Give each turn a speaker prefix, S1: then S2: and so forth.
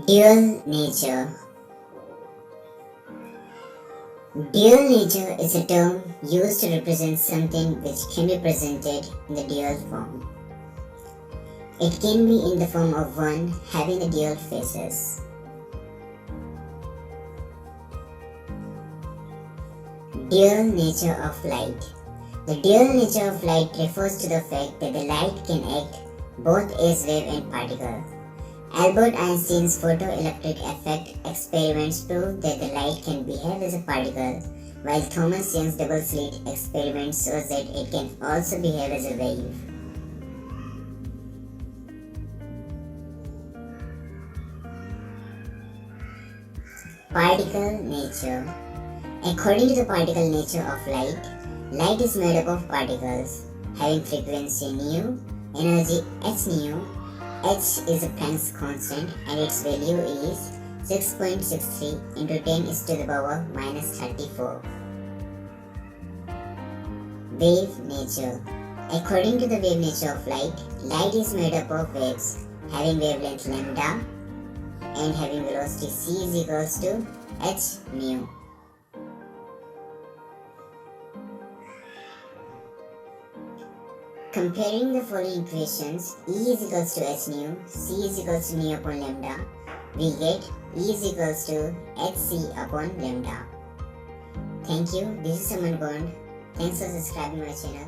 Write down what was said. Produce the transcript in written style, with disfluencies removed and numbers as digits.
S1: Dual nature. Dual nature is a term used to represent something which can be presented in the dual form. It can be in the form of one having the dual faces. Dual nature of light. The dual nature of light refers to the fact that the light can act both as wave and particle. Albert Einstein's photoelectric effect experiments prove that the light can behave as a particle, while Thomas Young's double-slit experiment shows that it can also behave as a wave. Particle nature. According to the particle nature of light, light is made up of particles having frequency nu, energy h nu. H is a Planck's constant and its value is 6.63 into 10 is to the power minus 34. Wave nature. According to the wave nature of light, light is made up of waves having wavelength lambda and having velocity c is equals to h mu. Comparing the following equations, E is equals to h nu, C is equals to nu upon lambda, we get E is equals to hc upon lambda. Thank you. This is Aman Gond. Thanks for subscribing my channel.